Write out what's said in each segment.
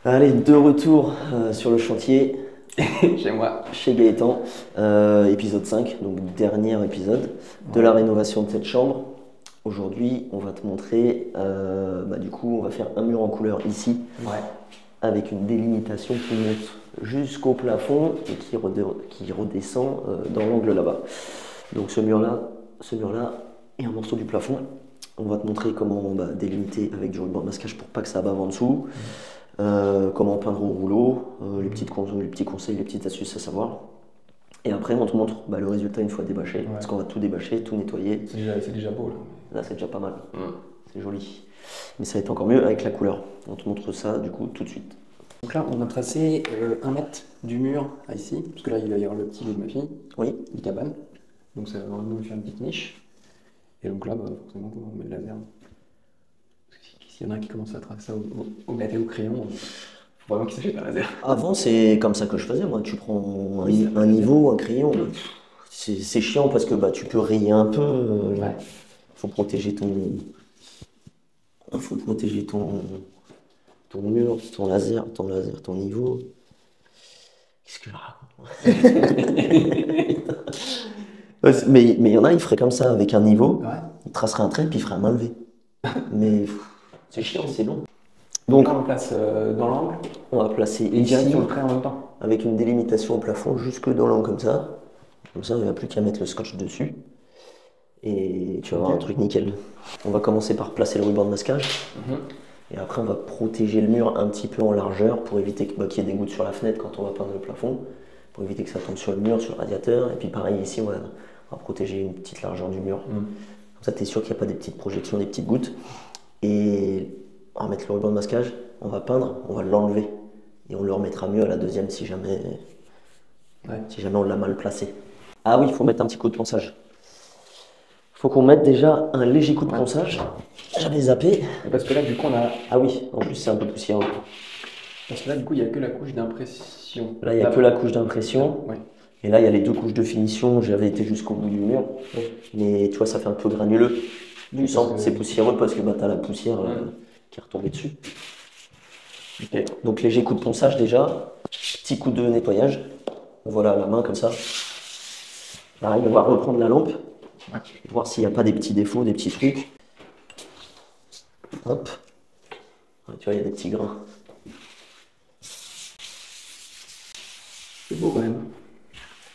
Allez, de retour sur le chantier Chez moi. chez Gaëtan, épisode 5, donc dernier épisode de la rénovation de cette chambre. Aujourd'hui, on va te montrer, du coup, on va faire un mur en couleur ici, Ouais. avec une délimitation qui monte jusqu'au plafond et qui redescend dans l'angle là-bas. Donc ce mur-là et un morceau du plafond. On va te montrer comment délimiter avec du ruban de masquage pour pas que ça bave en dessous. Comment peindre au rouleau, les petits conseils, les petites astuces à savoir. Et après, on te montre le résultat une fois débâché, parce qu'on va tout débâcher, tout nettoyer. C'est déjà beau là. Là, c'est déjà pas mal. C'est joli. Mais ça va être encore mieux avec la couleur. On te montre ça, du coup, tout de suite. Donc là, on a tracé 1 mètre du mur à ici, parce que là, il va y avoir le petit lit de ma fille, Oui. une cabane. Donc ça va vraiment faire une petite niche. Et donc là, forcément, on met de la merde. S'il y en a un qui commence à tracer ça au mat et au crayon, faut vraiment qu'il s'achète un laser. Avant, c'est comme ça que je faisais, moi. Tu prends Oui, un niveau, un crayon. C'est chiant parce que tu peux rayer un peu. Ouais. Faut protéger ton mur, ton laser, ton niveau. Qu'est-ce que je raconte? Ouais, mais il y en a, ils feraient comme ça avec un niveau, Ouais. ils traceraient un trait puis ils feraient un main levée. Mais c'est chiant, c'est long. Donc Donc là, on place dans l'angle on va placer et direct ici sur le trait en même temps. avec une délimitation au plafond jusque dans l'angle comme ça. Comme ça, il n'y a plus qu'à mettre le scotch dessus. Et tu vas avoir un truc nickel. On va commencer par placer le ruban de masquage. Et après, on va protéger le mur un petit peu en largeur pour éviter qu'il y ait des gouttes sur la fenêtre quand on va peindre le plafond, pour éviter que ça tombe sur le mur, sur le radiateur. Et puis pareil ici, on va protéger une petite largeur du mur. Comme ça, tu es sûr qu'il n'y a pas des petites projections, des petites gouttes. Et on va mettre le ruban de masquage, on va peindre, on va l'enlever. Et on le remettra mieux à la deuxième si jamais on l'a mal placé. Ah oui, il faut mettre un petit coup de ponçage. Il faut qu'on mette déjà un léger coup de ponçage. J'avais zappé. Parce que là, du coup, on a. Ah oui, en plus c'est un peu poussiéreux. Parce que là, du coup, il n'y a que la couche d'impression. Là, il n'y a que la couche d'impression. Ouais. Et là, il y a les deux couches de finition. J'avais été jusqu'au bout du mur. Mais tu vois, ça fait un peu granuleux. Tu sens que c'est poussiéreux parce que tu as la poussière qui est retombée dessus. Ok. Donc, léger coup de ponçage déjà. Petit coup de nettoyage. Voilà, la main comme ça. Pareil, on va reprendre la lampe. Voir s'il n'y a pas des petits défauts, des petits trucs. Hop. Ouais, tu vois, il y a des petits grains. C'est beau quand même.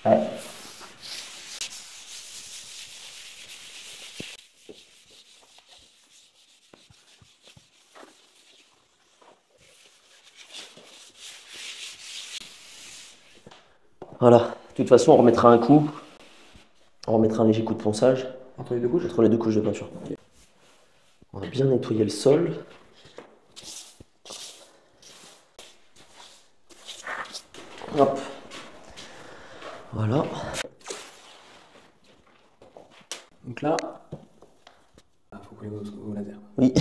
Ouais. Voilà. De toute façon, on remettra un coup. On remettra un léger coup de ponçage. Entre les deux couches. Entre les deux couches de peinture. On va bien nettoyer le sol. Hop. Voilà. Donc là, il faut coller au laser. Oui.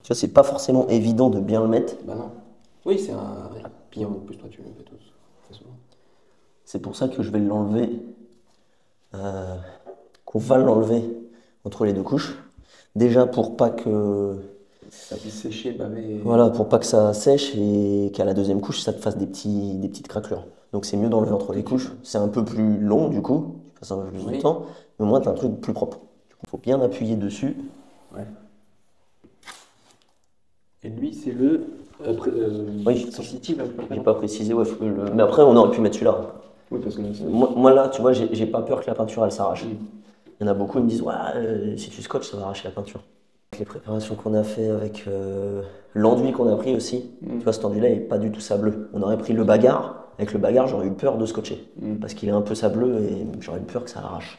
Tu vois, c'est pas forcément évident de bien le mettre. Bah non. Oui, c'est un. Puis en plus, toi, tu le fais tous. Souvent. C'est pour ça que je vais l'enlever. Qu'on va l'enlever entre les deux couches. Déjà pour pas que. Ça puisse sécher, baver. Voilà, pour pas que ça sèche et qu'à la deuxième couche, ça te fasse des petites craquelures. Donc c'est mieux d'enlever entre les couches. C'est un peu plus long du coup, tu passes un peu plus de temps, mais au moins tu as un truc plus propre. Il faut bien appuyer dessus. Ouais. Et lui, c'est le Oui, sensitive. j'ai pas précisé, ouais, mais après on aurait pu mettre celui-là. Oui, parce que Moi là, tu vois, j'ai pas peur que la peinture elle s'arrache. Il y en a beaucoup qui me disent, ouais, si tu scotches, ça va arracher la peinture. Les préparations qu'on a fait avec l'enduit qu'on a pris aussi, tu vois, cet enduit-là est pas du tout sableux. On aurait pris le bagarre, avec le bagarre, j'aurais eu peur de scotcher, parce qu'il est un peu sableux et j'aurais eu peur que ça arrache.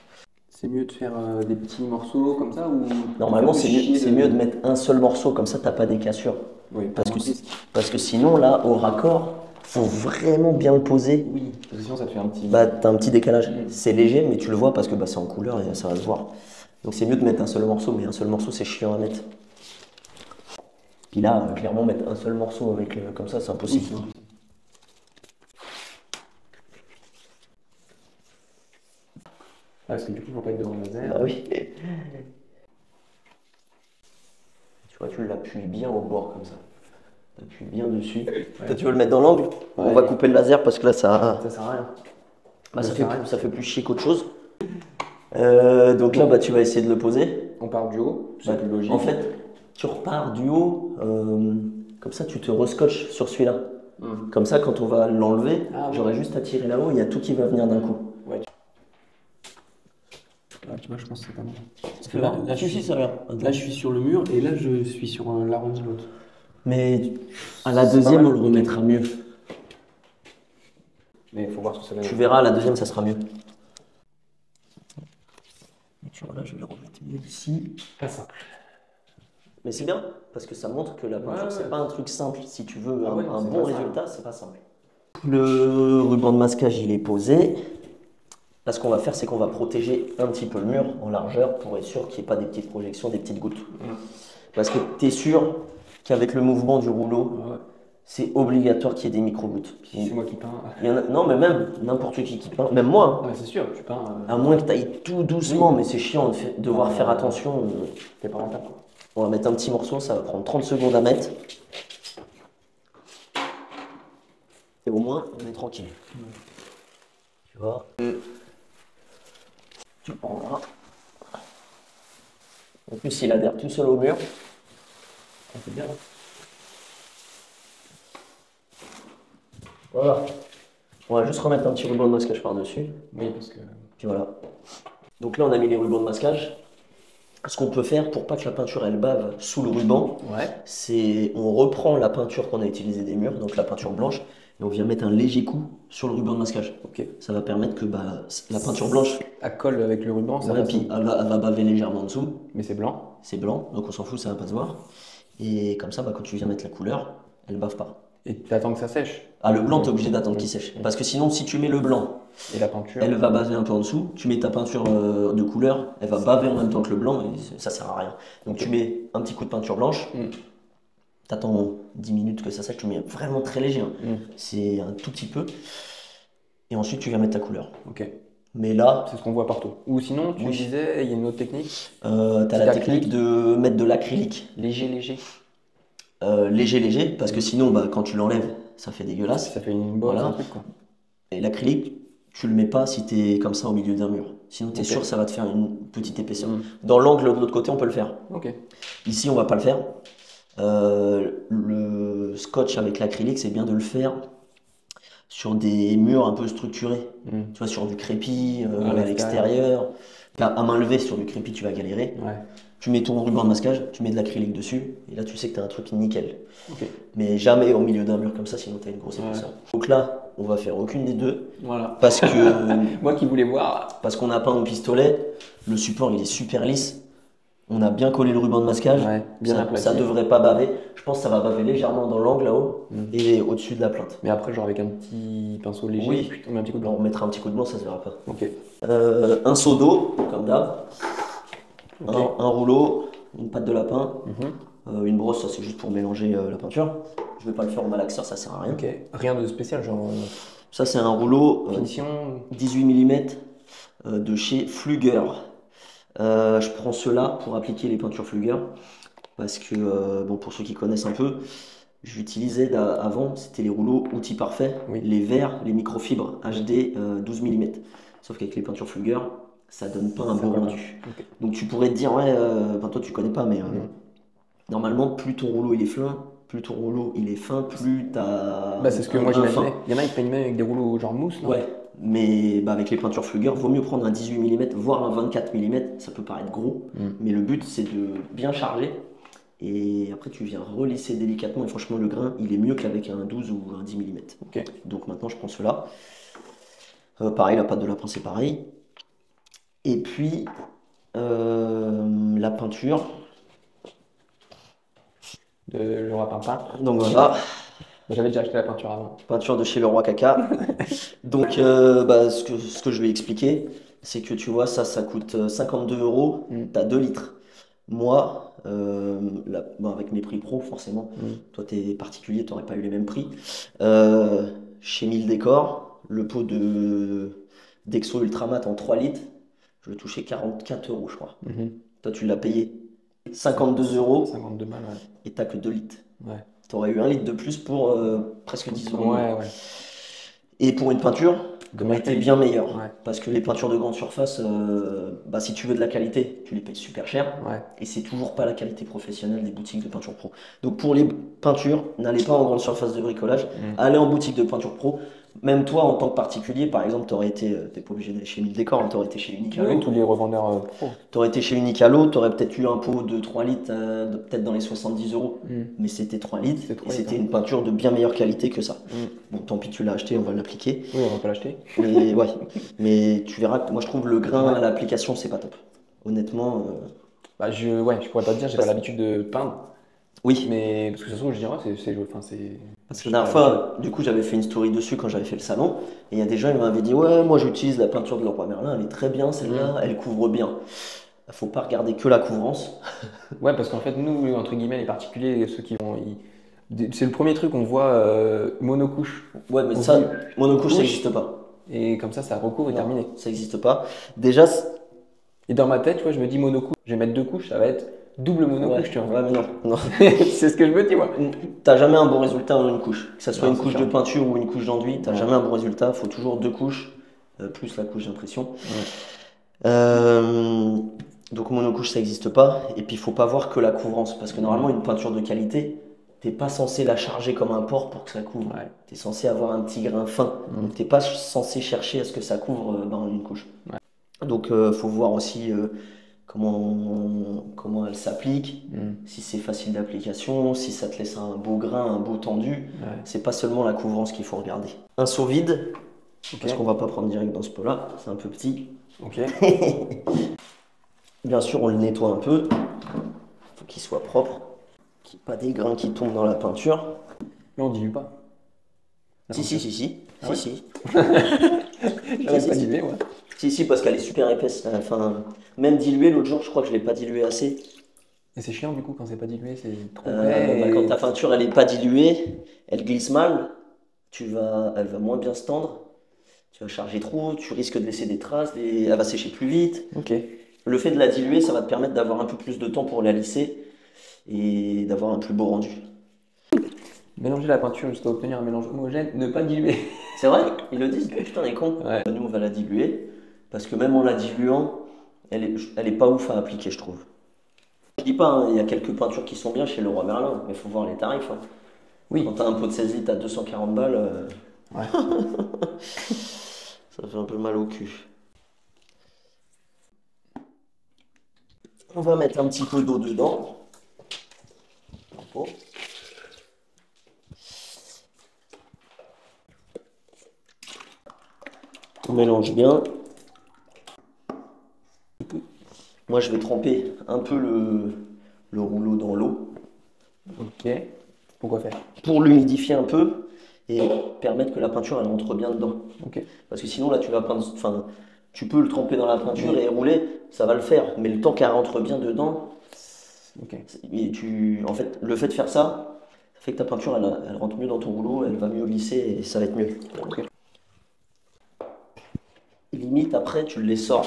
C'est mieux de faire des petits morceaux comme ça ou Normalement, c'est mieux de mettre un seul morceau, comme ça, t'as pas des cassures. Oui, parce que sinon, là, au raccord, faut vraiment bien le poser. Oui, parce que sinon ça te fait un petit. T'as un petit décalage. C'est léger, mais tu le vois parce que c'est en couleur et ça va se voir. Donc c'est mieux de mettre un seul morceau, mais un seul morceau, c'est chiant à mettre. Puis là, clairement, mettre un seul morceau avec comme ça, c'est impossible. Oui. Parce que du coup, il ne faut pas être devant le laser. Ah oui. Tu vois, tu l'appuies bien au bord comme ça. T'appuies bien dessus. Toi, tu veux le mettre dans l'angle? On va couper le laser parce que là, Ça sert à rien. Bah, ça fait plus chier qu'autre chose. Donc là, bah, tu vas essayer de le poser. On part du haut, c'est plus logique. En fait, tu repars du haut, comme ça, tu te rescotches sur celui-là. Comme ça, quand on va l'enlever, j'aurai juste à tirer là-haut, il y a tout qui va venir d'un coup. Ouais. Tu vois, je pense que c'est pas mal. Ça fait là, ça vient. Là, je suis sur le mur et là, je suis sur l'arrondi de l'autre. Mais à la deuxième, on le remettra mieux. Mais il faut voir ce que ça va. Tu verras, à la deuxième, ça sera mieux. Et tu vois, là, je vais le remettre mieux ici. Pas simple. Mais c'est bien, parce que ça montre que la peinture, c'est pas un truc simple. Si tu veux un bon résultat, c'est pas simple. Le ruban de masquage, il est posé. Là, ce qu'on va faire, c'est qu'on va protéger un petit peu le mur en largeur pour être sûr qu'il n'y ait pas des petites projections, des petites gouttes. Parce que tu es sûr qu'avec le mouvement du rouleau, c'est obligatoire qu'il y ait des micro-gouttes. C'est moi qui peins. Non, mais même n'importe qui peint, même moi. Ouais, c'est sûr, tu peins. À moins que tu ailles tout doucement, mais c'est chiant de devoir faire attention. T'es pas rentable, quoi. On va mettre un petit morceau, ça va prendre 30 secondes à mettre. Et au moins, on est tranquille. Tu vois, tu le prendras. En plus, il adhère tout seul au mur. C'est bien. Voilà. On va juste remettre un petit ruban de masquage par-dessus. Oui, parce que. Puis voilà. Donc là, on a mis les rubans de masquage. Ce qu'on peut faire pour pas que la peinture elle bave sous le ruban, c'est on reprend la peinture qu'on a utilisée des murs, donc la peinture blanche, et on vient mettre un léger coup sur le ruban de masquage. Ça va permettre que la peinture blanche elle colle avec le ruban, ça puis elle va baver légèrement en dessous. Mais c'est blanc. C'est blanc, donc on s'en fout, ça va pas se voir. Et comme ça, quand tu viens mettre la couleur, elle bave pas. Et tu attends que ça sèche. Ah, le blanc, tu es obligé d'attendre qu'il sèche. Parce que sinon, si tu mets le blanc, et la peinture, elle va baver un peu en dessous. Tu mets ta peinture de couleur, elle va baver en même temps que le blanc, et ça sert à rien. Donc tu mets un petit coup de peinture blanche, tu attends 10 minutes que ça sèche, tu mets vraiment très léger. C'est un tout petit peu. Et ensuite, tu viens mettre ta couleur. Mais là, c'est ce qu'on voit partout. Ou sinon, tu disais, il y a une autre technique. Tu as la technique de mettre de l'acrylique. Léger. Léger, parce que sinon, quand tu l'enlèves, ça fait dégueulasse. Ça fait une bosse, un truc, quoi. Et l'acrylique, tu le mets pas si tu es comme ça au milieu d'un mur. Sinon, tu es sûr que ça va te faire une petite épaisseur. Dans l'angle de l'autre côté, on peut le faire. Ici, on va pas le faire. Le scotch avec l'acrylique, c'est bien de le faire sur des murs un peu structurés. Tu vois, sur du crépi, à l'extérieur. À main levée, sur du crépi, tu vas galérer. Tu mets ton ruban de masquage, tu mets de l'acrylique dessus, et là tu sais que tu as un truc nickel. Mais jamais au milieu d'un mur comme ça, sinon tu as une grosse épaisseur. Donc là, on va faire aucune des deux. Parce que. Moi qui voulais voir. Parce qu'on a peint au pistolet, le support il est super lisse. On a bien collé le ruban de masquage. Ça devrait pas baver. Je pense que ça va baver légèrement dans l'angle là-haut et au-dessus de la plainte. Mais après, genre avec un petit pinceau léger, on met un petit coup de blanc. On mettra un petit coup de blanc, ça se verra pas. Un seau d'eau, comme d'hab. Un rouleau, une pâte de lapin, une brosse, ça c'est juste pour mélanger la peinture. Je vais pas le faire au malaxeur, ça sert à rien. Rien de spécial, genre. Ça c'est un rouleau finition 18 mm de chez Flüger. Je prends ceux-là pour appliquer les peintures Flüger parce que, pour ceux qui connaissent un peu, j'utilisais avant, c'était les rouleaux outils parfaits, les verts, les microfibres HD 12 mm. Sauf qu'avec les peintures Flüger, ça donne pas un beau rendu. Donc tu pourrais te dire, toi tu connais pas, mais normalement, plus ton rouleau il est fin, plus t'as. C'est ce que moi j'imaginais. Il y en a qui peignent même avec des rouleaux genre mousse, non? Mais avec les peintures Flüger, vaut mieux prendre un 18 mm, voire un 24 mm, ça peut paraître gros, mais le but c'est de bien charger. Et après tu viens relisser délicatement, et franchement le grain il est mieux qu'avec un 12 ou un 10 mm. Donc maintenant je prends cela. Pareil, la pâte de lapin c'est pareil. Et puis la peinture. De Leroy Pimpin. Donc voilà. J'avais déjà acheté la peinture avant. Peinture de chez Leroy Caca. Donc ce que je vais expliquer, c'est que tu vois, ça coûte 52 €, tu as 2 litres. Moi, avec mes prix pro, forcément, toi tu es particulier, tu n'aurais pas eu les mêmes prix. Chez 1000 Décors, le pot d'Exo Ultramat en 3 litres, je le touchais 44 €, je crois. Toi, tu l'as payé 52 €. 52 balles, et t'as que 2 litres. Tu aurais eu 1 litre de plus pour presque 10 euros. Ouais, ouais. Et pour une peinture, De elle était qualité. bien meilleure. Ouais. Parce que les peintures de grande surface, bah, si tu veux de la qualité, tu les payes super cher. Ouais. Et c'est toujours pas la qualité professionnelle des boutiques de peinture pro. Donc pour les peintures, n'allez pas en grande surface de bricolage, allez en boutique de peinture pro. Même toi, en tant que particulier, par exemple, t'es pas obligé d'aller chez Mille Décors, hein, t'aurais été chez Unicalo. Oui, tous les revendeurs pro. T'aurais été chez Unicalo, t'aurais peut-être eu un pot de 3 litres, peut-être dans les 70 euros. Mais c'était 3 litres, C'était 3 et c'était litres, une peinture de bien meilleure qualité que ça. Bon, tant pis, tu l'as acheté, on va l'appliquer. Oui, on va pas l'acheter. Mais ouais, mais tu verras que moi je trouve le grain à l'application, c'est pas top. Honnêtement, Bah, je pourrais pas te dire, j'ai pas l'habitude de peindre. oui. Mais parce que ça se trouve, je dirais, c'est joué. Enfin, c'est. Parce que la dernière fois, du coup, j'avais fait une story dessus quand j'avais fait le salon. Et il y a des gens qui m'avaient dit: ouais, moi j'utilise la peinture de Leroy Merlin, elle est très bien celle-là, elle couvre bien. Faut pas regarder que la couvrance. Ouais, parce qu'en fait, nous, entre guillemets, les particuliers, ceux qui vont. C'est le premier truc qu'on voit monocouche. Ouais, mais On ça, dit monocouche, ça couche. n'existe pas. Et comme ça recouvre et Non, terminé. ça n'existe pas. Déjà, Et dans ma tête, tu vois, je me dis monocouche. Je vais mettre 2 couches, ça va être double monocouche, ouais, tu vois. ouais, mais non, non. C'est ce que je me dis, moi. T'as jamais un bon résultat en une couche. Que ça soit Non, une c'est couche sûr. de peinture ou une couche d'enduit, t'as Ouais. jamais un bon résultat. Faut toujours 2 couches, plus la couche d'impression. Ouais. Donc monocouche, ça n'existe pas. Et puis il faut pas voir que la couvrance. Parce que normalement, une peinture de qualité, t'es pas censé la charger comme un porc pour que ça couvre. Ouais. T'es censé avoir un petit grain fin. Donc t'es pas censé chercher à ce que ça couvre dans une couche. Ouais. Donc faut voir aussi comment elle s'applique, si c'est facile d'application, si ça te laisse un beau grain, un beau tendu. Ouais. C'est pas seulement la couvrance qu'il faut regarder. Un seau vide, Ok. parce qu'on va pas prendre direct dans ce pot-là, c'est un peu petit. Ok. Bien sûr, on le nettoie un peu, faut qu'il soit propre, qu'il n'y ait pas des grains qui tombent dans la peinture. Mais on dilue pas. Si. Ah ouais Si. J'avais pas dilué, ouais. Si, parce qu'elle est super épaisse. Enfin, même diluée, l'autre jour, je crois que je l'ai pas diluée assez. Et c'est chiant du coup quand c'est pas dilué, c'est trop Bah, épais. quand ta peinture elle est pas diluée, elle glisse mal, elle va moins bien se tendre, tu vas charger trop, tu risques de laisser des traces, elle va sécher plus vite. Ok. Le fait de la diluer, ça va te permettre d'avoir un peu plus de temps pour la lisser et d'avoir un plus beau rendu. Mélanger la peinture jusqu'à obtenir un mélange homogène, ne pas diluer. C'est vrai, ils le disent, putain, les cons. Ouais. Nous, on va la diluer, parce que même en la diluant, elle est pas ouf à appliquer, je trouve. Je dis pas, hein, il y a quelques peintures qui sont bien chez Leroy Merlin, mais il faut voir les tarifs. Hein. Oui. Quand t'as un pot de 16 litres à 240 balles, Ouais. ça fait un peu mal au cul. On va mettre un petit peu d'eau dedans. Bon. On mélange bien. Moi, je vais tremper un peu le rouleau dans l'eau Ok. Pourquoi faire? pour l'humidifier un peu et permettre que la peinture elle entre bien dedans. Ok. Parce que sinon, là, tu vas peindre, enfin, tu peux le tremper dans la peinture et rouler, ça va le faire. Mais le temps qu'elle rentre bien dedans, Ok. en fait, le fait de faire ça, ça fait que ta peinture elle rentre mieux dans ton rouleau, elle va mieux lisser et ça va être mieux. Ok. Et limite, après, tu les sors.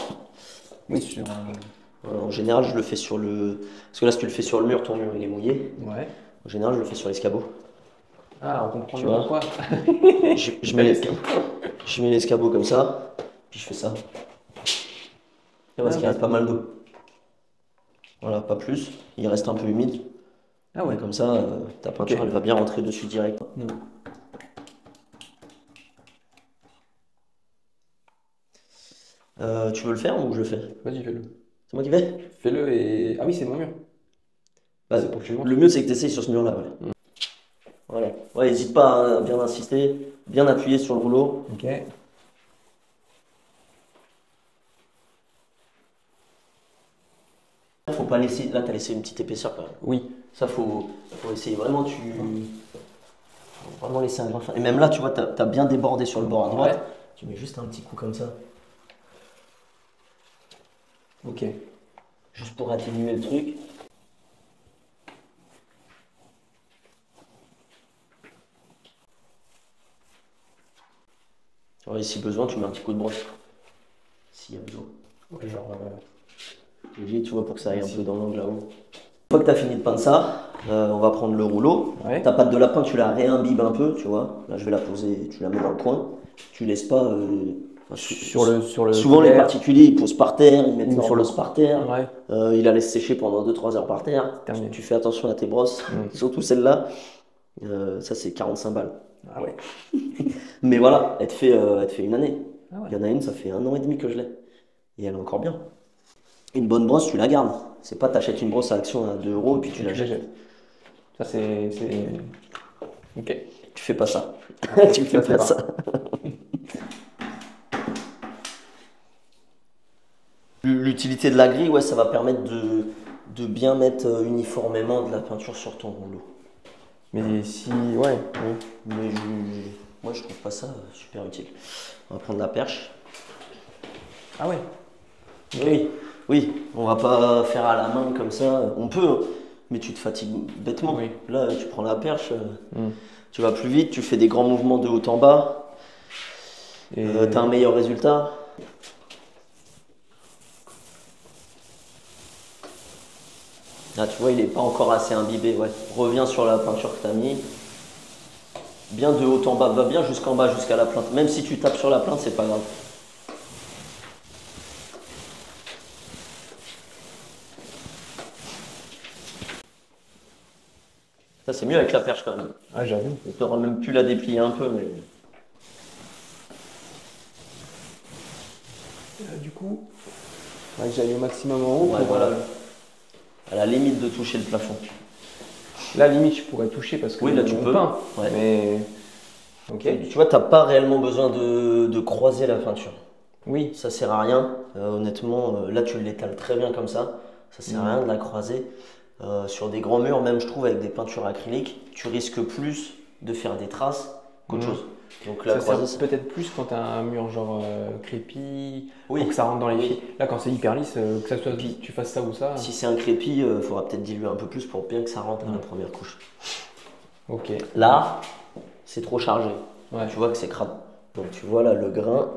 Oui, sur En général, je le fais sur le. Parce que là, si tu le fais sur le mur, ton mur il est mouillé. Ouais. En général, je le fais sur l'escabeau. Ah, on comprend Tu mieux vois. pourquoi. Je mets l'escabeau comme ça, puis je fais ça. Et parce qu'il reste pas mal d'eau. Voilà, pas plus. Il reste un peu humide. Ah ouais. Et comme ça, ta peinture, Ok. elle va bien rentrer dessus direct. Tu veux le faire ou je le fais? Vas-y, fais-le. C'est moi qui vais? Fais-le et. Ah oui, c'est mon mur. Bah, C'est pour que tu le montres. le mieux, c'est que tu essayes sur ce mur-là. Ouais. Voilà. Ouais, n'hésite pas à bien insister, bien appuyer sur le rouleau. Ok. Faut pas laisser. Là, tu as laissé une petite épaisseur quand même. Oui. Ça, faut essayer vraiment. Faut vraiment laisser un grain fin. Et même là, tu vois, tu as bien débordé sur le bord à droite. Ouais. Tu mets juste un petit coup comme ça. Ok. Juste pour atténuer le truc. Ouais, si besoin, tu mets un petit coup de brosse. S'il y a besoin. Ouais, genre. Léger, tu vois, pour que ça aille un peu dans l'angle là-haut. Une fois que tu as fini de peindre ça, On va prendre le rouleau. Ouais. Ta pâte de lapin, tu la réimbibes un peu, tu vois. Là, je vais la poser, tu la mets dans le coin. Tu laisses pas. Sur le souvent, les couvert. particuliers, ils posent par terre, ils mettent Ou leur sur le- brosse par terre. Ouais. Ils la laissent sécher pendant 2-3 heures par terre. Terminé. Tu fais attention à tes brosses, surtout celle-là. Ça, c'est 45 balles. Ah ouais. Mais voilà, elle te fait une année. Ah ouais. Il y en a une, ça fait 1 an et demi que je l'ai. Et elle est encore bien. Une bonne brosse, tu la gardes. C'est pas t'achètes une brosse à Action à 2 € et puis tu la jettes. Ça, c'est. Ok. Tu fais pas ça. Tu fais Ça, c'est pas pas. ça. L'utilité de la grille, ouais, ça va permettre de bien mettre uniformément de la peinture sur ton rouleau. Mais si. Ouais. Oui. Mais moi, je trouve pas ça super utile. On va prendre la perche. Ah ouais. Oui, oui, on va pas faire à la main comme ça. On peut, hein, mais tu te fatigues bêtement. Oui. Là, tu prends la perche, tu vas plus vite, tu fais des grands mouvements de haut en bas, Et tu as un meilleur résultat. Là, tu vois, il n'est pas encore assez imbibé. Ouais. Reviens sur la peinture que tu as mis. Bien de haut en bas, va bien jusqu'en bas, jusqu'à la plinthe. Même si tu tapes sur la plinthe, c'est pas grave. Ça, c'est mieux avec la perche quand même. Ah, j'avoue. Tu auras même pu la déplier un peu, mais. Du coup, ouais, j'allais au maximum en haut. Ouais, pour, voilà. À la limite de toucher le plafond. Là, limite, je pourrais toucher parce que Oui, là, tu on peux. peint. Ouais. Mais. Ok. Tu vois, tu n'as pas réellement besoin de croiser la peinture. Oui. Ça sert à rien. Honnêtement, là, tu l'étales très bien comme ça. Ça sert à rien de la croiser. Sur des grands murs, même je trouve, avec des peintures acryliques, tu risques plus de faire des traces qu'autre chose. Donc la Ça croisée, sert peut-être plus quand tu as un mur genre crépi, Oui. pour que ça rentre dans les Oui. fils. Là, quand c'est hyper lisse, que ça soit Puis, tu fasses ça ou ça. si c'est un crépi, il faudra peut-être diluer un peu plus pour bien que ça rentre à la première couche. Ok. Là, c'est trop chargé. Ouais. Tu vois que c'est crade. Donc tu vois là, le grain,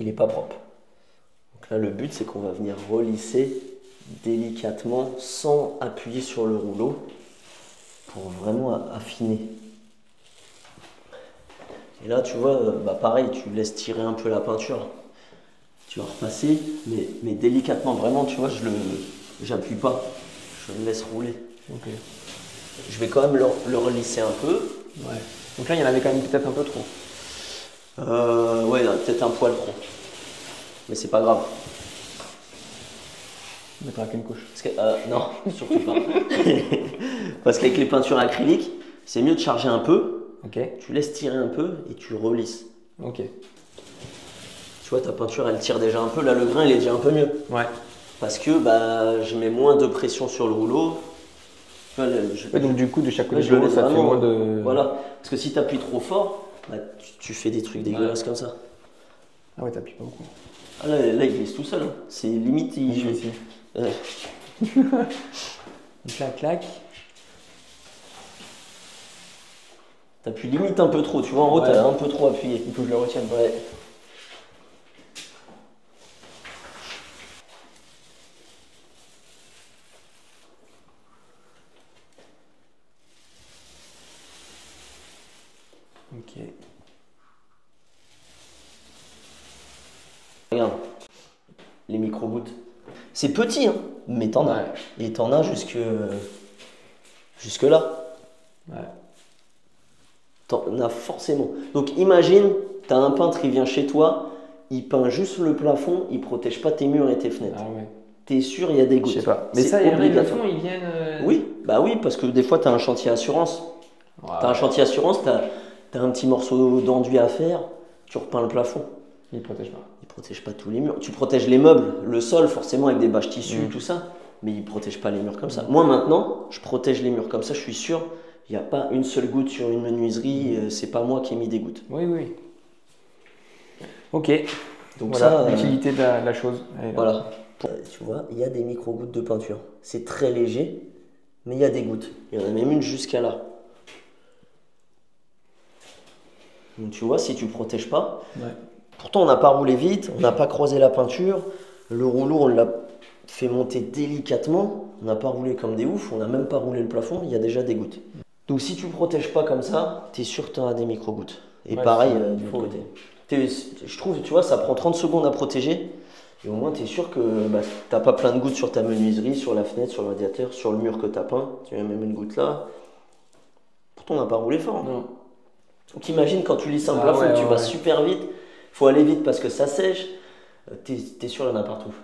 il n'est pas propre. Donc là, le but, c'est qu'on va venir relisser délicatement sans appuyer sur le rouleau pour vraiment affiner. Et là, tu vois, pareil, tu laisses tirer un peu la peinture. Tu vas repasser, mais délicatement, vraiment, tu vois, j'appuie pas. Je le laisse rouler. Ok. Je vais quand même le relisser un peu. Ouais. Donc là, il y en avait quand même peut-être un peu trop. Ouais, il y en a peut-être un poil trop. Mais c'est pas grave. On mettra qu'une couche. Parce que, non, surtout pas. Parce qu'avec les peintures acryliques, c'est mieux de charger un peu. Ok. Tu laisses tirer un peu et tu relisses. Ok. Tu vois, ta peinture, elle tire déjà un peu. Là, le grain, il est déjà un peu mieux. Ouais. Parce que je mets moins de pression sur le rouleau. Tu vois, Ouais, donc du coup, de chaque côté je de le l'eau, laisse ça fait vraiment, moins de. Voilà. Parce que si tu appuies trop fort, tu fais des trucs dégueulasses comme ça. Ah ouais, t'appuies pas beaucoup. Ah, là, il glisse tout seul. Hein. C'est limite. Je vais essayer. Clac, clac. T'appuies limite un peu trop. Tu vois, en haut, Ouais. t'as un peu trop appuyé. Il faut que je le retienne. Ouais. Ok. Regarde, les micro-gouttes. C'est petit, hein, mais t'en as. Ouais. Et t'en as jusque là. Ouais. T'en as forcément. Donc imagine, t'as un peintre, il vient chez toi, il peint juste le plafond, il protège pas tes murs et tes fenêtres. Ah ouais. T'es sûr, il y a des Je gouttes. sais pas. Mais C'est ça, les règles de obligatoire. fond, ils viennent. Oui, bah oui, parce que des fois, t'as un chantier assurance. Ouais. T'as un chantier assurance, t'as un petit morceau d'enduit à faire, tu repeins le plafond. Ils protègent pas. Il protège pas tous les murs. Tu protèges les meubles, le sol forcément avec des bâches tissus, tout ça, mais il protège pas les murs comme ça. Moi maintenant, je protège les murs comme ça, je suis sûr, il n'y a pas une seule goutte sur une menuiserie, c'est pas moi qui ai mis des gouttes. Oui, oui. Ok. Donc Voilà ça, l'utilité de la chose. Elle est là. voilà. Tu vois, il y a des micro-gouttes de peinture. C'est très léger, mais il y a des gouttes. Il y en a même une jusqu'à là. Donc tu vois, si tu protèges pas, Ouais. pourtant on n'a pas roulé vite, on n'a pas croisé la peinture, le rouleau on l'a fait monter délicatement, on n'a pas roulé comme des oufs, on n'a même pas roulé le plafond, il y a déjà des gouttes. Donc si tu ne protèges pas comme ça, tu es sûr que tu auras des micro-gouttes. Et pareil, du côté. Je trouve, tu vois, ça prend 30 secondes à protéger. Et au moins, tu es sûr que tu n'as pas plein de gouttes sur ta menuiserie, sur la fenêtre, sur le radiateur, sur le mur que tu as peint. Tu as même une goutte là. Pourtant, on n'a pas roulé fort. Non. Donc imagine quand tu lisses un plafond, tu vas super vite. Il faut aller vite parce que ça sèche. Tu es sûr, il y en a partout.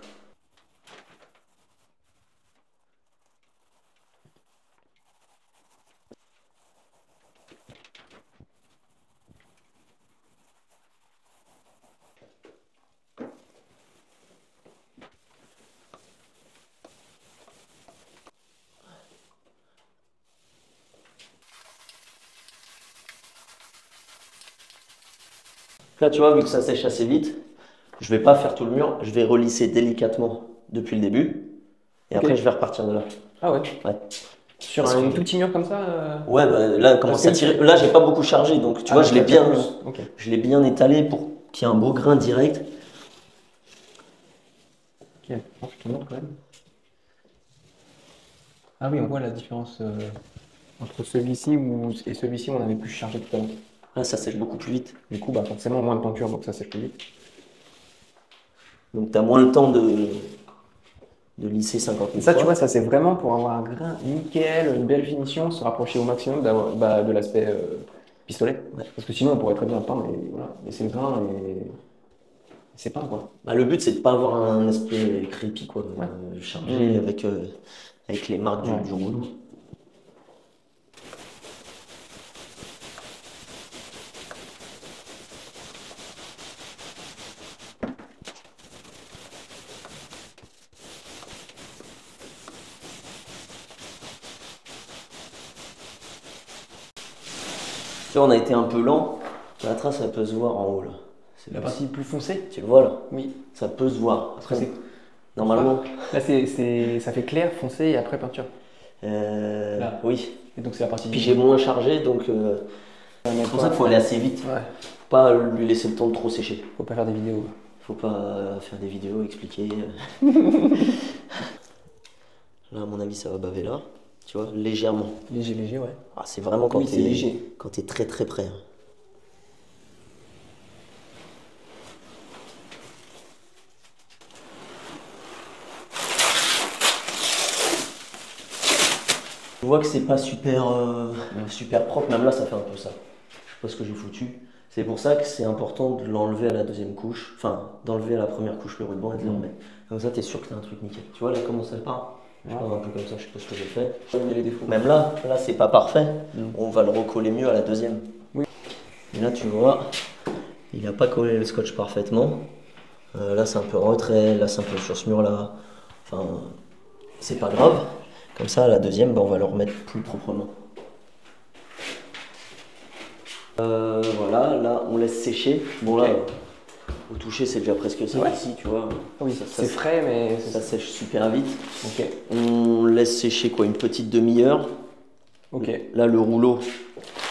Là, tu vois, vu que ça sèche assez vite, je vais pas faire tout le mur, je vais relisser délicatement depuis le début. Et après, je vais repartir de là. Ah ouais? Ouais. Sur un tout petit mur comme ça Ouais, là, commence à tirer. Là, j'ai pas beaucoup chargé, donc tu vois, je l'ai bien étalé pour qu'il y ait un beau grain direct. Ok, je te montre quand même. Ah oui, on voit la différence entre celui-ci et celui-ci où on avait plus chargé tout à l'heure. Là, ça sèche beaucoup plus vite. Du coup, forcément, moins de peinture, donc ça sèche plus vite. Donc, tu as moins le temps de lisser 50 000 Ça, fois. tu vois, ça c'est vraiment pour avoir un grain nickel, une belle finition, se rapprocher au maximum de l'aspect pistolet. Ouais. Parce que sinon, on pourrait très bien le peindre, mais voilà, laisser le grain et c'est peint, quoi. Le but, c'est de pas avoir un aspect crépi, quoi, chargé avec les marques du rouleau. Là, on a été un peu lent. La trace, elle peut se voir en haut, là. C'est la partie plus foncée? Tu le vois, là? Oui. Ça peut se voir. Après, normalement. Là, ça fait clair, foncé et après peinture. Là. Oui. Et donc, c'est la partie. Puis j'ai moins chargé, donc c'est pour ça qu'il faut aller assez vite. Ouais. Faut pas lui laisser le temps de trop sécher. Faut pas faire des vidéos. Faut pas faire des vidéos, expliquer. Là, à mon avis, ça va baver là. Tu vois, légèrement. Léger, ouais. Ah, c'est vraiment quand c'est léger. Quand t'es très très près. Je vois que c'est pas super, super propre, même là ça fait un peu ça. Je sais pas ce que j'ai foutu. C'est pour ça que c'est important de l'enlever à la deuxième couche, enfin d'enlever à la première couche le ruban et de le remettre. Comme ça t'es sûr que t'as un truc nickel. Tu vois là comment ça part? Je pars un peu comme ça, je sais pas ce que j'ai fait. Les défauts. Même là c'est pas parfait. On va le recoller mieux à la deuxième. Oui. Et là tu vois, il a pas collé le scotch parfaitement. Là c'est un peu retrait, là c'est un peu sur ce mur là. Enfin, c'est pas grave. Comme ça, à la deuxième, on va le remettre plus proprement. Voilà, là, on laisse sécher. Bon, là, au toucher, c'est déjà presque sec ici, tu vois. Oui, c'est frais, mais ça sèche super vite. Ok. On laisse sécher quoi, une petite demi-heure. Ok. Là, le rouleau.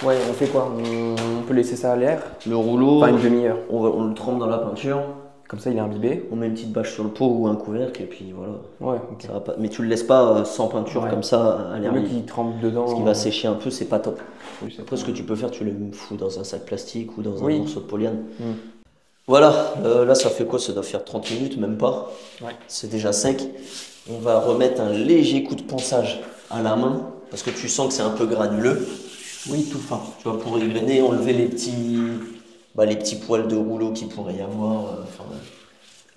Ouais, on fait quoi? On peut laisser ça à l'air? Le rouleau. Pas une demi-heure. On le trempe dans la peinture. Comme ça, il est imbibé. On met une petite bâche sur le pot ou un couvercle et puis voilà. Ouais, ok. Ça va pas... Mais tu le laisses pas sans peinture comme ça à l'air libre. Qui trempe dedans. Ce qui va sécher un peu, c'est pas top. Oui, après, ce que tu peux faire, tu le fous dans un sac plastique ou dans un morceau de polyane. Voilà, là ça fait quoi? Ça doit faire 30 minutes, même pas. Ouais. C'est déjà sec. On va remettre un léger coup de ponçage à la main parce que tu sens que c'est un peu granuleux. Oui, tout fin. Tu vois, pour égrainer, enlever les petits poils de rouleau qu'il pourrait y avoir.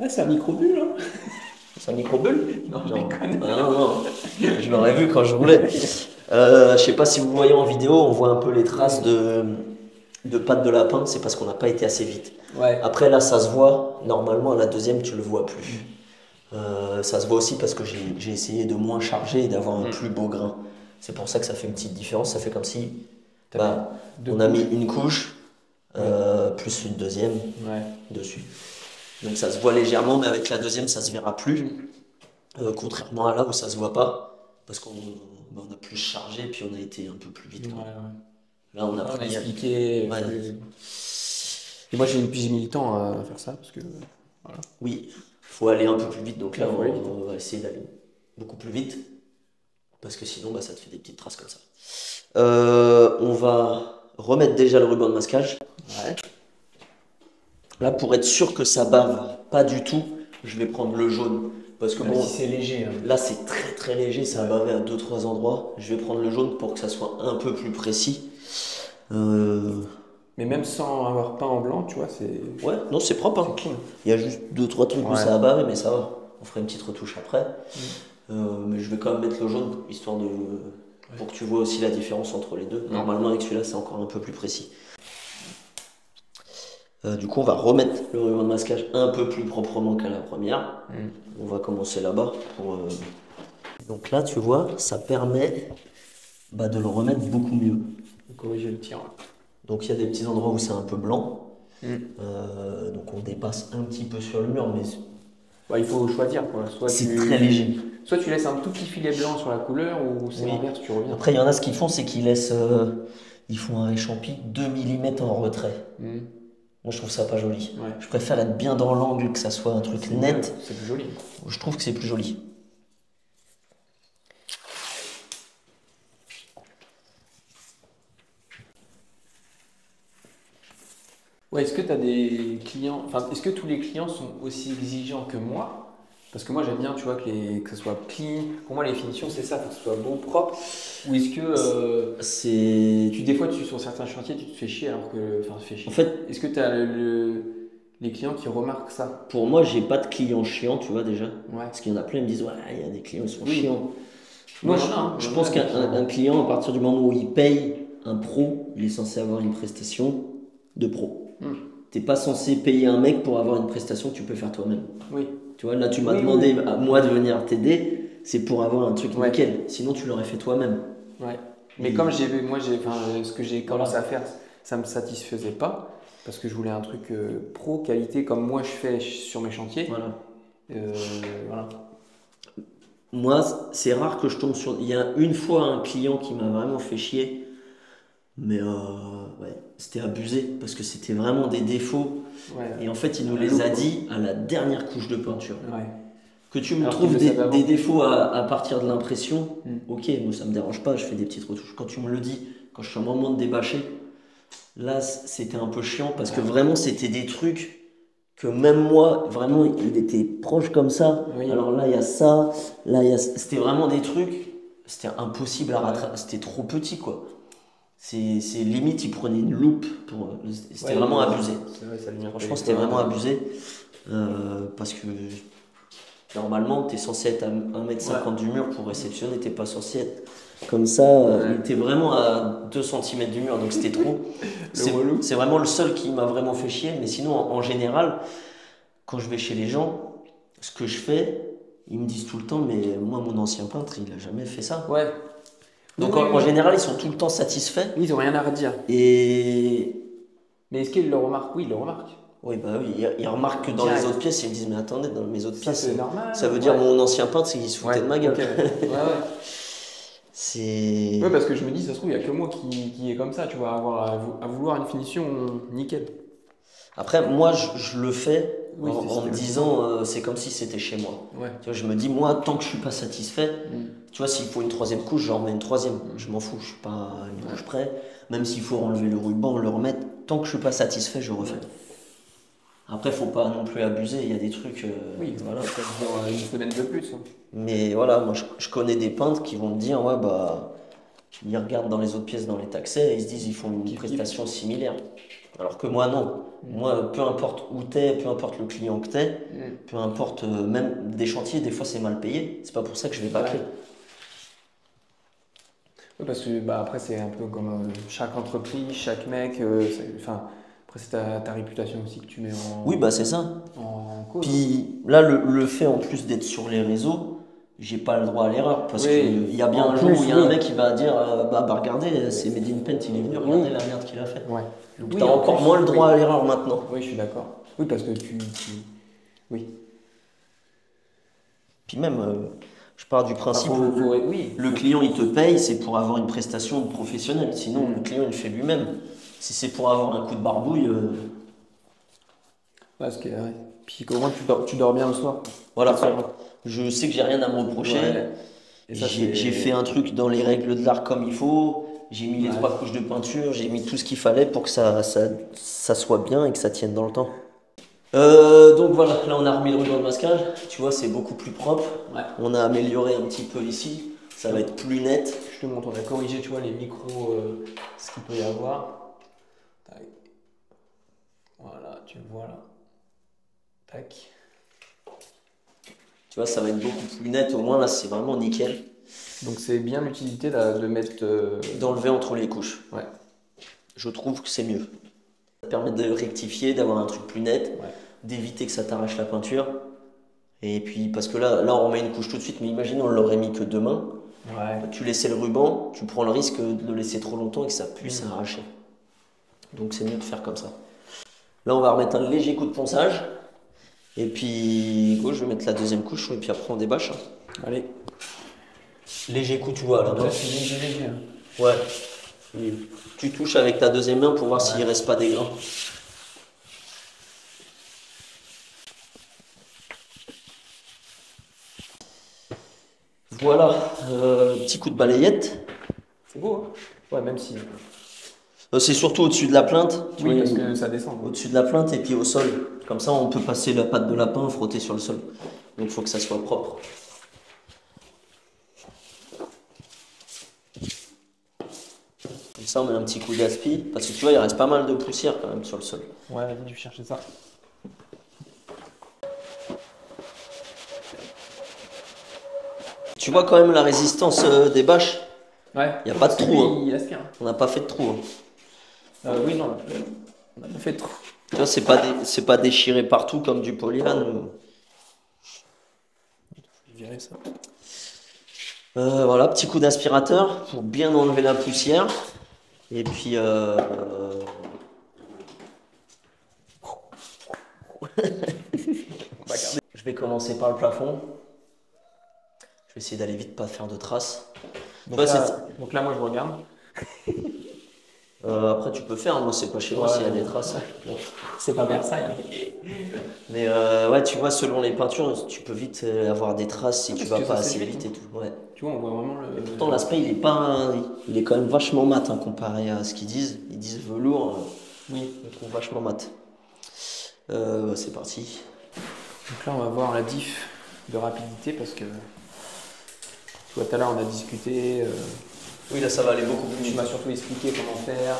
C'est un micro-bulle, hein. C'est un micro-bulle? Non, non. Je l'aurais vu quand je roulais. Je sais pas si vous voyez en vidéo, on voit un peu les traces de pattes de lapin, c'est parce qu'on n'a pas été assez vite. Ouais. Après là, ça se voit. Normalement, à la deuxième, tu le vois plus. Ça se voit aussi parce que j'ai essayé de moins charger et d'avoir un plus beau grain. C'est pour ça que ça fait une petite différence. Ça fait comme si on a mis une couche plus une deuxième dessus. Donc ça se voit légèrement, mais avec la deuxième, ça se verra plus. Contrairement à là où ça se voit pas, parce qu'on a plus chargé et puis on a été un peu plus vite. Là, on a expliqué. Et moi, j'ai mis du temps à faire ça parce que. Voilà. Oui, faut aller un peu plus vite. Donc là, Faut aller vite. on va essayer d'aller beaucoup plus vite. Parce que sinon, ça te fait des petites traces comme ça. On va remettre déjà le ruban de masquage. Ouais. Là, pour être sûr que ça bave pas du tout, je vais prendre le jaune. Parce que Même bon, si c'est léger. là c'est très très léger, ça a bavé à 2-3 endroits. Je vais prendre le jaune pour que ça soit un peu plus précis. Mais même sans avoir peint en blanc, tu vois, c'est Ouais, non, c'est propre. Hein. cool. Il y a juste 2-3 trucs où Ouais. ça a bavé, mais ça va. On fera une petite retouche après. Mais je vais quand même mettre le jaune, histoire de. Pour que tu vois aussi la différence entre les deux. Normalement, avec celui-là, c'est encore un peu plus précis. Du coup, on va remettre le ruban de masquage un peu plus proprement qu'à la première. On va commencer là-bas. Donc là, tu vois, ça permet de le remettre beaucoup mieux. Corriger le tir. Donc il y a des petits endroits où c'est un peu blanc. Donc on dépasse un petit peu sur le mur, mais Ouais, il faut choisir, quoi. c'est très léger. Soit tu laisses un tout petit filet blanc sur la couleur, ou c'est Oui. l'inverse, tu reviens. Après, il y en a ce qu'ils font, c'est qu'ils laissent. Ils font un réchampi 2 mm en retrait. Moi, je trouve ça pas joli. Ouais. Je préfère être bien dans l'angle, que ça soit un truc C'est net. mieux, c'est plus joli. Je trouve que c'est plus joli. Ouais, est-ce que tu as des clients, enfin, est-ce que tous les clients sont aussi exigeants que moi? Parce que moi j'aime bien, tu vois, que ce soit clean. Pour moi, les finitions, c'est ça, faut que ce soit beau, propre. Ou est-ce que C'est. des fois, sur certains chantiers, tu te fais chier alors que. Enfin, tu te fais chier. En fait, Est-ce que tu as les clients qui remarquent ça? pour moi, j'ai pas de clients chiants, tu vois, déjà. Ouais. Parce qu'il y en a plein, ils me disent, ouais, il y a des clients, ils sont Oui. chiants. Non, Moi, non, non, je non, pense non, qu'un non. un client, à partir du moment où il paye un pro, il est censé avoir une prestation de pro. T'es pas censé payer un mec pour avoir une prestation que tu peux faire toi-même. Oui. Tu vois, là, tu m'as Oui, demandé oui. à moi de venir t'aider, c'est pour avoir un truc Ouais. nickel. Sinon, tu l'aurais fait toi-même. Ouais. Mais Et- comme ce que j'ai commencé Voilà. à faire, ça me satisfaisait pas. Parce que je voulais un truc pro, qualité, comme moi je fais sur mes chantiers. Voilà. Voilà. Moi, c'est rare que je tombe sur. Il y a une fois un client qui m'a vraiment fait chier, mais ouais, c'était abusé parce que c'était vraiment des défauts. Ouais. Et en fait, il nous Le les look, a quoi. dit à la dernière couche de peinture. Ouais. Que tu me Alors trouves qu'il le savait avant. des défauts à partir de l'impression, Mm. ok, moi ça me dérange pas, je fais des petites retouches. Quand tu me le dis, quand je suis au moment de débâcher, là c'était un peu chiant parce que vraiment c'était des trucs que même moi, vraiment, il était proche comme ça. Oui. Alors là, il y a ça, là, il y a. C'était vraiment des trucs, c'était impossible à rattraper, c'était trop petit quoi. C'est limite, il prenait une loupe pour. C'était Ouais, vraiment ouais, abusé. c'est vrai, ça lumière Franchement, c'était vraiment abusé. Parce que normalement, tu es censé être à 1,50 m du mur pour réceptionner, tu pas censé être comme ça. Il était vraiment à 2 cm du mur, donc c'était trop. relou. C'est vraiment le seul qui m'a vraiment fait chier. Mais sinon, en général, quand je vais chez les gens, ce que je fais, ils me disent tout le temps, mais moi, mon ancien peintre, il a jamais fait ça. Ouais. Donc Oui, en général, ils sont tout le temps satisfaits. Oui, ils n'ont rien à redire. Et Mais est-ce qu'ils le remarquent? Oui, ils le remarquent. oui, bah oui, ils remarquent que dans Direct. les autres pièces, ils me disent, mais attendez, dans mes autres Ça, pièces, c'est normal. ça veut dire Ouais. mon ancien peintre, c'est qu'il se foutait de ma gueule. ok. Ouais, ouais. C'est. Ouais, parce que je me dis, ça se trouve, il n'y a que moi qui est comme ça, tu vois, à vouloir une finition nickel. Après, moi, je le fais Oui, c'est en me systématique. disant, c'est comme si c'était chez moi. Ouais. Tu vois, je me dis, moi, tant que je suis pas satisfait, tu vois, s'il faut une troisième couche, j'en remets une troisième. Je m'en fous, je suis pas à une couche près. Même s'il faut enlever le ruban, le remettre, tant que je suis pas satisfait, je refais. Après, faut pas non plus abuser, il y a des trucs. Oui, voilà. peut-être dans une semaine de plus. Hein. Mais voilà, moi, je connais des peintres qui vont me dire, ouais, ils regardent dans les autres pièces, dans les taxés, et ils se disent, ils font une Kiff, prestation similaire. Alors que moi, non. Moi, peu importe où t'es, peu importe le client que t'es, peu importe, même des chantiers, des fois c'est mal payé. C'est pas pour ça que je vais bâcler. Ouais, parce que après, c'est un peu comme chaque entreprise, chaque mec. Enfin, après, c'est ta réputation aussi que tu mets Oui, bah c'est ça. en cause. Puis là, le fait en plus d'être sur les réseaux, j'ai pas le droit à l'erreur. Parce Oui. qu'il y a bien En un jour plus, où il y a un oui. mec qui va dire, regardez, c'est Made in Paint, il est venu, regardez la merde qu'il a fait. Ouais. Donc Oui, t'as en encore plus, moins le droit oui. à l'erreur maintenant. Oui, je suis d'accord. Oui, parce que oui. Puis même, je pars du principe Enfin, où oui. le client il te paye, c'est pour avoir une prestation de professionnel. Sinon, le client il le fait lui-même. Si c'est pour avoir un coup de barbouille, Ouais, Puis au moins tu dors bien le soir. Voilà. Je sais que j'ai rien à me reprocher. Ouais. Et ça, J'ai fait un truc dans les règles de l'art comme il faut. J'ai mis les 3 couches de peinture, j'ai mis tout ce qu'il fallait pour que ça soit bien et que ça tienne dans le temps. Donc voilà, là on a remis le ruban de masquage. Tu vois, c'est beaucoup plus propre. Ouais. On a amélioré un petit peu ici. Ça va être plus net. Je te montre, on a corrigé, tu vois, les micros, ce qu'il peut y avoir. Tac. Voilà, tu le vois là. Tac. Tu vois, ça va être beaucoup plus net. Au moins là, c'est vraiment nickel. Donc c'est bien l'utilité de mettre... D'enlever entre les couches. Ouais. Je trouve que c'est mieux. Ça permet de rectifier, d'avoir un truc plus net, d'éviter que ça t'arrache la peinture. Et puis, parce que là on remet une couche tout de suite, mais imagine on l'aurait mis que demain. Ouais. Tu laissais le ruban, tu prends le risque de le laisser trop longtemps et que ça puisse arracher. Donc c'est mieux de faire comme ça. Là on va remettre un léger coup de ponçage. Et puis, je vais mettre la deuxième couche et puis après on débâche. Allez. Léger coup, tu vois là. Là, c'est léger. Ouais. Tu touches avec ta deuxième main pour voir s'il ne reste pas des grains. Voilà, petit coup de balayette. C'est beau, hein? Ouais, même si. C'est surtout au-dessus de la plainte. Oui, parce que ça descend. Au-dessus de la plainte et puis au sol. Comme ça, on peut passer la patte de lapin, frotter sur le sol. Donc, il faut que ça soit propre. Comme ça, on met un petit coup d'aspi. Parce que tu vois, il reste pas mal de poussière quand même sur le sol. Ouais, vas-y, tu chercher ça. Tu vois quand même la résistance des bâches? Ouais. Il n'y a pas de trou. Hein. Il aspire. On n'a pas fait de trou. Hein. Oui, non, on n'a pas fait de trou. Tu vois, c'est pas déchiré partout comme du polyane. Je vais virer ça. Voilà, petit coup d'aspirateur pour bien enlever la poussière. Et puis, je vais commencer par le plafond. Je vais essayer d'aller vite, pas faire de traces. Donc, donc là, moi, je regarde. Après, tu peux faire, moi, c'est pas chez moi s'il y a des traces. Bon. C'est pas Versailles. Hein. Mais ouais, tu vois, selon les peintures, tu peux vite avoir des traces si tu vas pas assez vite et tout. Ouais. Tu vois, on voit vraiment le. Pourtant, l'aspect, il est quand même vachement mat hein, comparé à ce qu'ils disent. Ils disent velours. Oui, je trouve vachement mat. C'est parti. Donc là, on va voir la diff de rapidité parce que. Tu vois, tout à l'heure, on a discuté. Oui, là, ça va aller beaucoup plus vite. Tu m'as surtout expliqué comment faire.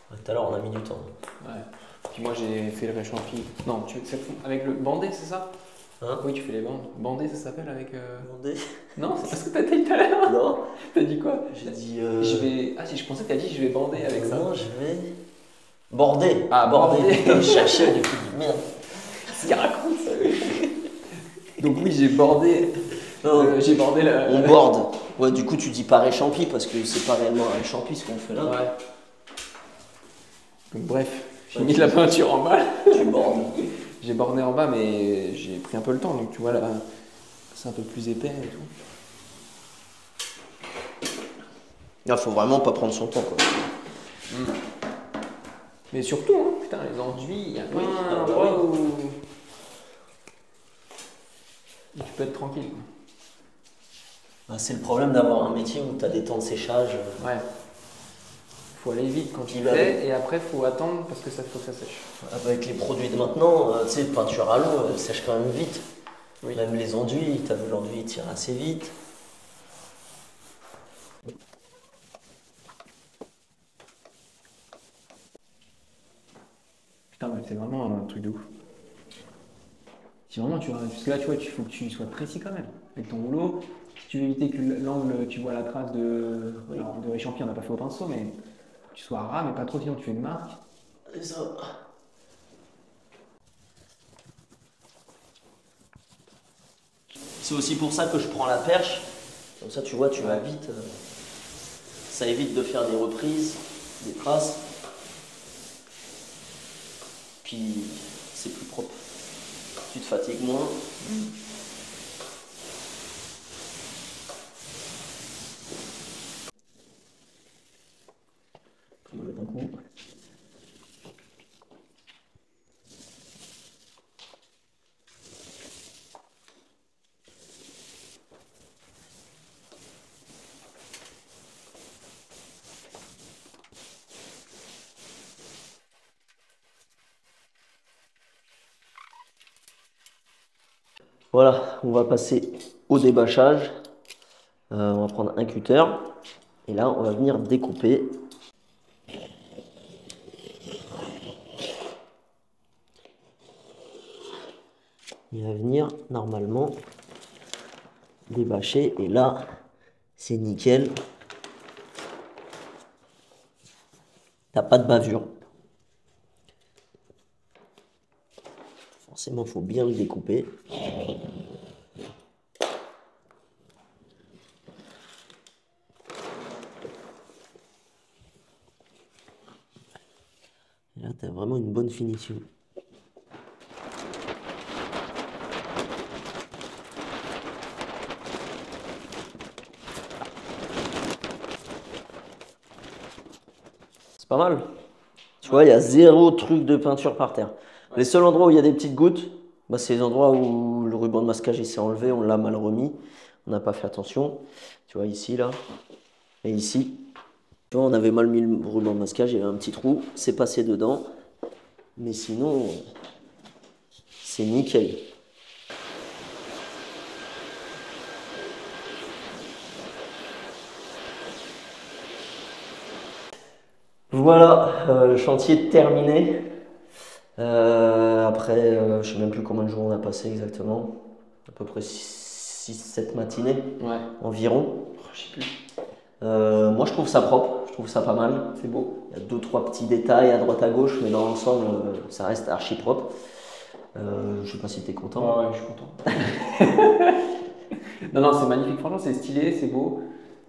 Tout à l'heure, on a mis du temps. Ouais. Puis moi, j'ai fait le réchampi. Non, avec le bandé, c'est ça? Hein? Oui, tu fais les bandes. Bandé, ça s'appelle avec. Bandé? Non, c'est parce que t'as dit tout à l'heure. Non. T'as dit quoi? J'ai dit. Je vais. Ah, si, je pensais que t'as dit je vais bander avec ça. Non, je vais. Border. Ah, border. Putain, je cherchais du coup. Merde. Qu'est-ce qu'il raconte ça? Donc, oui, j'ai bordé. J'ai bordé la. On borde. Ouais, du coup, tu dis pas réchampi parce que c'est pas réellement un réchampi ce qu'on fait là. Ouais. Donc, bref, j'ai mis de la peinture en bas. Tu bordes. J'ai bordé en bas, mais j'ai pris un peu le temps. Donc, tu vois là, c'est un peu plus épais et tout. Là, faut vraiment pas prendre son temps quoi. Mais surtout, hein, putain, les enduits, il y a pas un endroit où tu peux être tranquille. Bah, c'est le problème d'avoir un métier où tu as des temps de séchage. Ouais. Faut aller vite quand il fait et après faut attendre parce que ça faut que ça sèche. Avec les produits de maintenant, tu sais, peinture à l'eau, elle sèche quand même vite. Oui. Même les enduits, tu as vu l'enduit tire assez vite. Putain, mais c'est vraiment un truc de ouf. Si vraiment tu. Parce que là, tu vois, il faut que tu sois précis quand même avec ton rouleau. Si tu veux éviter que l'angle, tu vois la trace de. Oui. Alors, de réchampi, on n'a pas fait au pinceau, mais que tu sois ras, mais pas trop, sinon tu fais une marque. C'est ça. C'est aussi pour ça que je prends la perche. Comme ça, tu vois, tu vas vite. Ça évite de faire des reprises, des traces. Puis, c'est plus propre. Tu te fatigues moins. On va mettre un coup. Voilà, on va passer au débâchage. On va prendre un cutter et là on va venir découper. Il va venir normalement débâcher et là c'est nickel. T'as pas de bavure. Forcément, il faut bien le découper. Et là, tu as vraiment une bonne finition. C'est pas mal. Tu vois, il y a zéro truc de peinture par terre. Les seuls endroits où il y a des petites gouttes, bah, c'est les endroits où le ruban de masquage s'est enlevé, on l'a mal remis, on n'a pas fait attention. Tu vois, ici, là, et ici. Tu vois, on avait mal mis le ruban de masquage, il y avait un petit trou, c'est passé dedans. Mais sinon, c'est nickel. Voilà, le chantier terminé. Après, je sais même plus combien de jours on a passé exactement. À peu près 6-7 matinées environ. Je sais plus. Moi je trouve ça propre, je trouve ça pas mal. C'est beau. Il y a 2-3 petits détails à droite à gauche, mais dans l'ensemble, ça reste archi propre. Je sais pas si tu es content. Ouais, je suis content. Non, c'est magnifique, franchement, c'est stylé, c'est beau.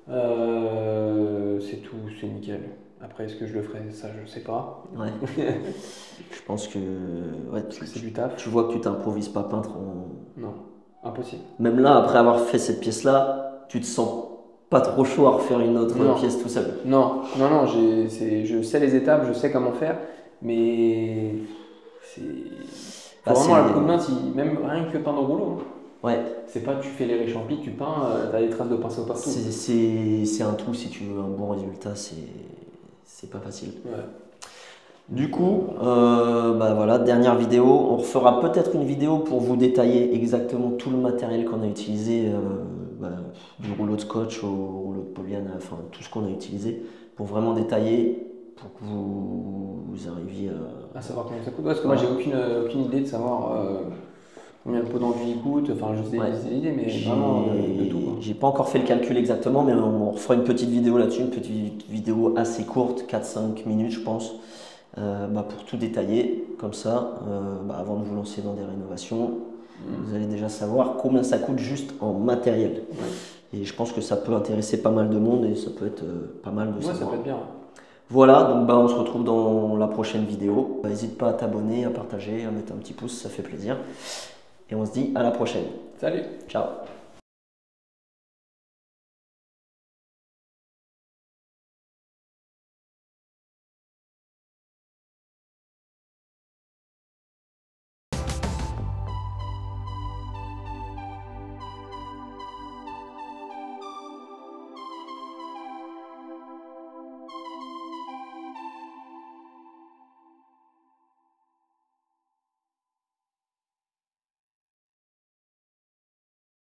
C'est tout, c'est nickel. Après, est-ce que je le ferai? Ça, je sais pas. Ouais. Je pense que ouais, c'est du taf. Tu vois que tu t'improvises pas peintre. Non, impossible. Même là, après avoir fait cette pièce-là, tu te sens pas trop chaud à refaire une autre pièce tout seul. Non, je sais les étapes, je sais comment faire, mais c'est vraiment un coup de main, même rien que peindre au rouleau. Ouais. C'est pas tu fais les réchampis, tu peins, t'as des traces de pinceau partout. C'est un tout, si tu veux un bon résultat, c'est pas facile. Ouais. Du coup, bah voilà, dernière vidéo. On refera peut-être une vidéo pour vous détailler exactement tout le matériel qu'on a utilisé, du rouleau de scotch au rouleau de polyane, enfin tout ce qu'on a utilisé, pour vraiment détailler, pour que vous arriviez à savoir combien ça coûte. Parce que moi, j'ai aucune idée de savoir combien de pots d'enduit coûte. Enfin, je sais des idées, mais vraiment de tout. J'ai pas encore fait le calcul exactement, mais on refera une petite vidéo là-dessus, une petite vidéo assez courte, 4-5 minutes, je pense. Pour tout détailler, comme ça, avant de vous lancer dans des rénovations, vous allez déjà savoir combien ça coûte juste en matériel. Et je pense que ça peut intéresser pas mal de monde et ça peut être pas mal de savoir. Ça peut être bien. Voilà, donc on se retrouve dans la prochaine vidéo. N'hésite pas à t'abonner, à partager, à mettre un petit pouce, ça fait plaisir. Et on se dit à la prochaine. Salut. Ciao.